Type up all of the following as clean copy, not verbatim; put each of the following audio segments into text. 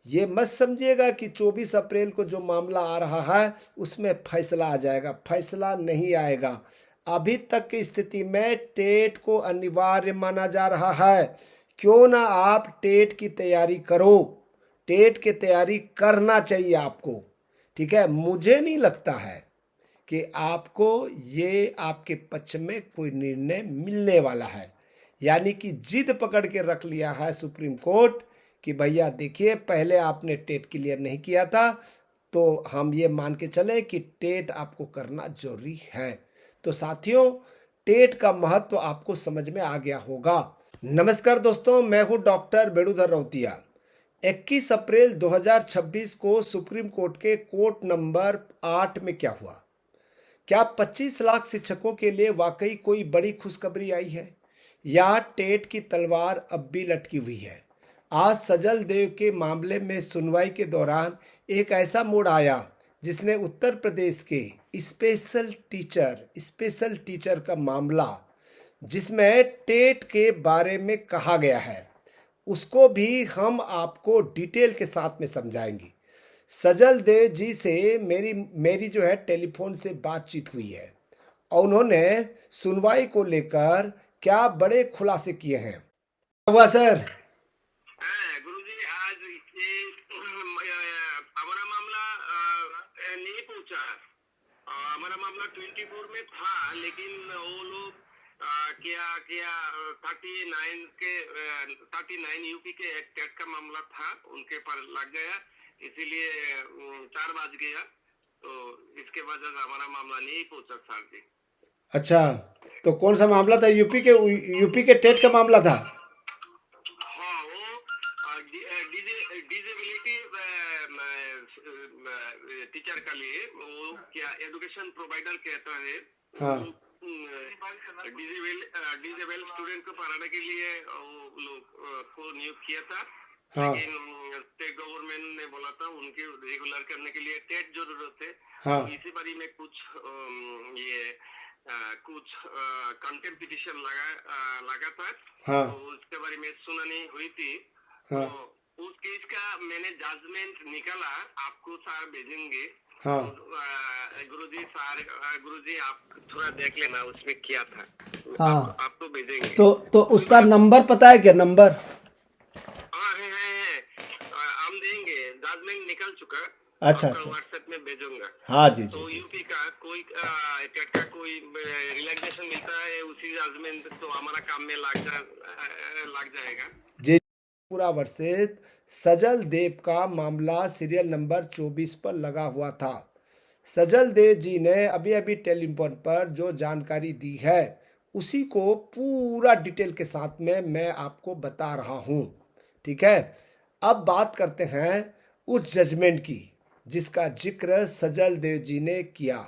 ये मत समझिएगा कि 24 अप्रैल को जो मामला आ रहा है उसमें फैसला आ जाएगा। फैसला नहीं आएगा। अभी तक की स्थिति में टेट को अनिवार्य माना जा रहा है। क्यों ना आप टेट की तैयारी करो। टेट की तैयारी करना चाहिए आपको। ठीक है, मुझे नहीं लगता है कि आपको ये आपके पक्ष में कोई निर्णय मिलने वाला है। यानी कि जिद पकड़ के रख लिया है सुप्रीम कोर्ट कि भैया देखिए, पहले आपने टेट क्लियर नहीं किया था, तो हम ये मान के चले कि टेट आपको करना जरूरी है। तो साथियों, टेट का महत्व आपको समझ में आ गया होगा। नमस्कार दोस्तों, मैं हूं डॉक्टर बेणुधर रौतिया। 21 अप्रैल 2026 को सुप्रीम कोर्ट के कोर्ट नंबर 8 में क्या हुआ? क्या 25 लाख शिक्षकों के लिए वाकई कोई बड़ी खुशखबरी आई है, या टेट की तलवार अब भी लटकी हुई है? आज सजल देव के मामले में सुनवाई के दौरान एक ऐसा मोड़ आया जिसने उत्तर प्रदेश के स्पेशल टीचर का मामला, जिसमें टेट के बारे में कहा गया है, उसको भी हम आपको डिटेल के साथ में समझाएंगे। सजल देव जी से मेरी मेरी जो है टेलीफोन से बातचीत हुई है और उन्होंने सुनवाई को लेकर क्या बड़े खुलासे किए हैं। हुआ सर? गुरुजी, आज ये हमारा मामला नहीं पहुंचा। हमारा मामला 24 में था, लेकिन वो लोग क्या क्या 39 यूपी के एक टेट का मामला था, उनके पर लग गया, इसीलिए 4 बज गया। तो इसके वजह से हमारा मामला नहीं पहुंचा सर जी। अच्छा, तो कौन सा मामला था? यूपी के टेट का मामला था? हाँ, वो डिजेबिलिटी टीचर का लिए, वो क्या एजुकेशन प्रोवाइडर कहता है। हाँ। डिजेबल स्टूडेंट को पढ़ाने के लिए वो लोग को नियुक्त किया था। हाँ। लेकिन स्टेट गवर्नमेंट ने बोला था उनके रेगुलर करने के लिए टेट जरूरत है। हाँ। तो इसी बारी में कुछ कंटेम्प्ट पिटीशन लगा था। हाँ। तो उसके बारे में सुनानी हुई थी। हाँ। तो उस केस का मैंने जजमेंट निकाला, आपको सर भेजेंगे। हाँ। गुरुजी आप थोड़ा देख लेना उसमें क्या था। हाँ। आपको भेजेंगे। तो उसका नंबर पता है क्या? नंबर? हाँ, है। हम देंगे, जजमेंट निकल चुका। अच्छा। व्हाट्सएप में भेजूंगा। हाँ जी। तो यूपी का कोई टेट का कोई रिलैक्सेशन मिलता है उसी जजमेंट, तो हमारा काम में लग जाएगा जी। पूरा वर्षित सजल देव का मामला सीरियल नंबर 24 पर लगा हुआ था। सजल देव जी ने अभी अभी टेलीफोन पर जो जानकारी दी है उसी को पूरा डिटेल के साथ में मैं आपको बता रहा हूँ। ठीक है, अब बात करते हैं उस जजमेंट की जिसका जिक्र सजल देव जी ने किया।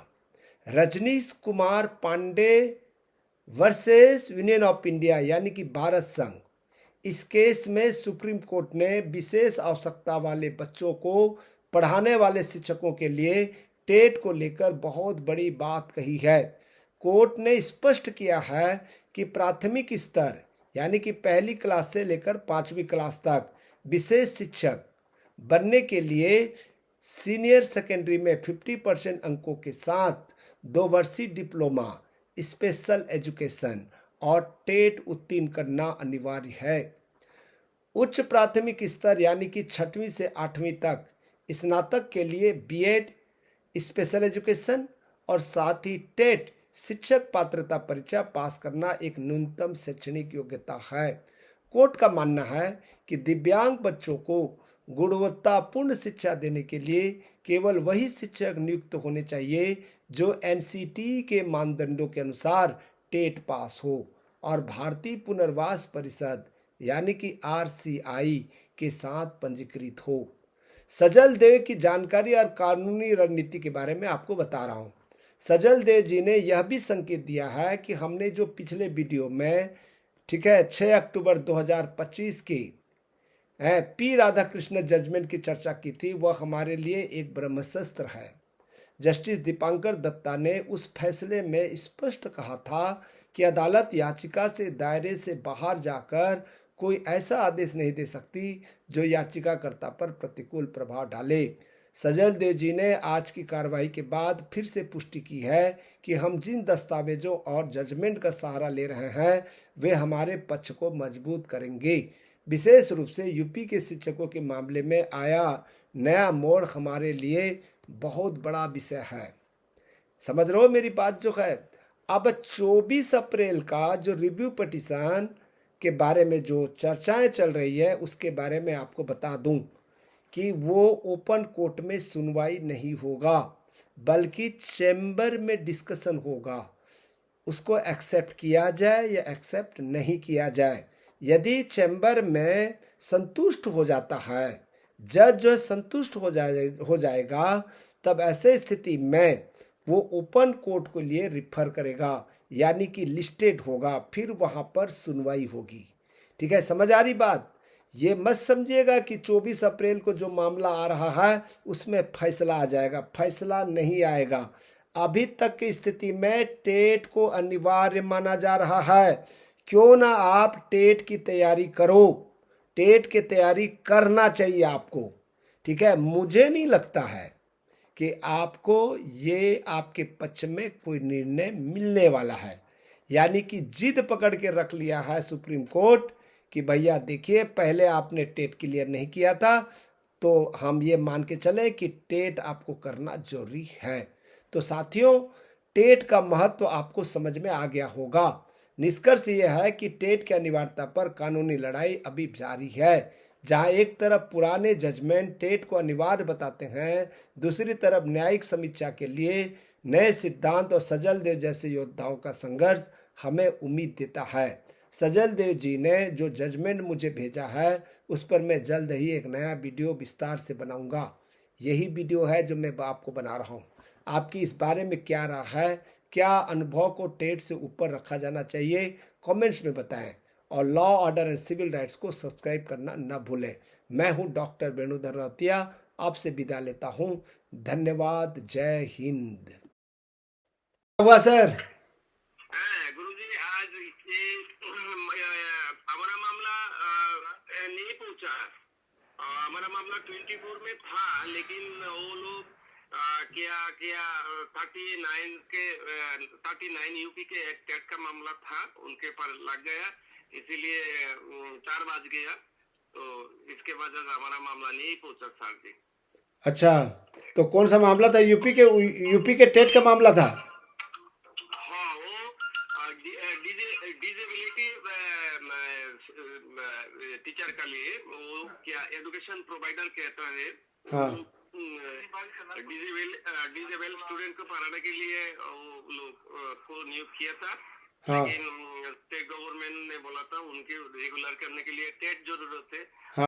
Rajneesh Kumar Pandey versus union of India यानी कि भारत संघ। इस केस में सुप्रीम कोर्ट ने विशेष आवश्यकता वाले बच्चों को पढ़ाने वाले शिक्षकों के लिए टेट को लेकर बहुत बड़ी बात कही है। कोर्ट ने स्पष्ट किया है कि प्राथमिक स्तर यानी कि पहली क्लास से लेकर 5वीं क्लास तक विशेष शिक्षक बनने के लिए सीनियर सेकेंडरी में 50% अंकों के साथ 2 वर्षीय डिप्लोमा, स्पेशल एजुकेशन और टेट उत्तीर्ण करना अनिवार्य है। उच्च प्राथमिक स्तर यानी कि 6वीं से 8वीं तक स्नातक के लिए बीएड, स्पेशल एजुकेशन और साथ ही टेट शिक्षक पात्रता परीक्षा पास करना एक न्यूनतम शैक्षणिक योग्यता है। कोर्ट का मानना है कि दिव्यांग बच्चों को गुणवत्तापूर्ण शिक्षा देने के लिए केवल वही शिक्षक नियुक्त होने चाहिए जो एनसीटी के मानदंडों के अनुसार टेट पास हो और भारतीय पुनर्वास परिषद यानी कि आरसीआई के साथ पंजीकृत हो। सजल देव की जानकारी और कानूनी रणनीति के बारे में आपको बता रहा हूँ। सजल देव जी ने यह भी संकेत दिया है कि हमने जो पिछले वीडियो में, ठीक है, 6 अक्टूबर 2025 की पी राधाकृष्ण जजमेंट की चर्चा की थी, वह हमारे लिए एक ब्रह्मास्त्र है। जस्टिस दीपांकर दत्ता ने उस फैसले में स्पष्ट कहा था कि अदालत याचिका से दायरे से बाहर जाकर कोई ऐसा आदेश नहीं दे सकती जो याचिकाकर्ता पर प्रतिकूल प्रभाव डाले। सजल देव जी ने आज की कार्रवाई के बाद फिर से पुष्टि की है कि हम जिन दस्तावेजों और जजमेंट का सहारा ले रहे हैं वे हमारे पक्ष को मजबूत करेंगे। विशेष रूप से यूपी के शिक्षकों के मामले में आया नया मोड़ हमारे लिए बहुत बड़ा विषय है। समझ रहे हो मेरी बात जो है। अब 24 अप्रैल का जो रिव्यू पिटीशन के बारे में जो चर्चाएं चल रही है उसके बारे में आपको बता दूं कि वो ओपन कोर्ट में सुनवाई नहीं होगा बल्कि चैम्बर में डिस्कशन होगा। उसको एक्सेप्ट किया जाए या एक्सेप्ट नहीं किया जाए। यदि चैम्बर में संतुष्ट हो जाता है, जज जो संतुष्ट हो जाएगा, तब ऐसे स्थिति में वो ओपन कोर्ट के लिए रिफर करेगा, यानी कि लिस्टेड होगा, फिर वहाँ पर सुनवाई होगी। ठीक है, समझ आ रही बात। ये मत समझिएगा कि 24 अप्रैल को जो मामला आ रहा है उसमें फैसला आ जाएगा, फैसला नहीं आएगा। अभी तक की स्थिति में टेट को अनिवार्य माना जा रहा है। क्यों ना आप टेट की तैयारी करो, टेट की तैयारी करना चाहिए आपको। ठीक है, मुझे नहीं लगता है कि आपको ये आपके पक्ष में कोई निर्णय मिलने वाला है। यानी कि जिद पकड़ के रख लिया है सुप्रीम कोर्ट कि भैया देखिए, पहले आपने टेट क्लियर नहीं किया था तो हम ये मान के चले कि टेट आपको करना जरूरी है। तो साथियों, टेट का महत्व आपको समझ में आ गया होगा। निष्कर्ष यह है कि टेट की अनिवार्यता पर कानूनी लड़ाई अभी जारी है। जहां एक तरफ पुराने जजमेंट टेट को अनिवार्य बताते हैं, दूसरी तरफ न्यायिक समीक्षा के लिए नए सिद्धांत और सजल देव जैसे योद्धाओं का संघर्ष हमें उम्मीद देता है। सजल देव जी ने जो जजमेंट मुझे भेजा है उस पर मैं जल्द ही एक नया वीडियो विस्तार से बनाऊंगा। यही वीडियो है जो मैं आपको बना रहा हूँ। आपकी इस बारे में क्या राय है? क्या अनुभव को टेट से ऊपर रखा जाना चाहिए? कमेंट्स में बताएं और law order and civil rights को सब्सक्राइब करना न भूलें। मैं हूं डॉक्टर वेणुधर रौतिया, आपसे विदा लेता हूं। धन्यवाद। जय हिंद। हुआ सर? गुरुजी, आज ये हमारा मामला नहीं पहुंचा। हमारा मामला 24 में था, लेकिन वो लोग क्या क्या 39 यूपी के एक टेट का मामला था, उनके पर लग गया, इसीलिए 4 बज गया। तो इसके वजह से हमारा मामला नहीं पहुंचा सर जी। अच्छा, तो कौन सा मामला था? यूपी के टेट का मामला था? हाँ, वो डिजेबिलिटी टीचर के लिए, वो क्या एजुकेशन प्रोवाइडर कहता है। हाँ। डिजेबल स्टूडेंट को पढ़ाने के लिए वो लोग को नियुक्त किया था। हाँ। लेकिन स्टेट गवर्नमेंट ने बोला था उनके रेगुलर करने के लिए टेट जरूरत है। हाँ।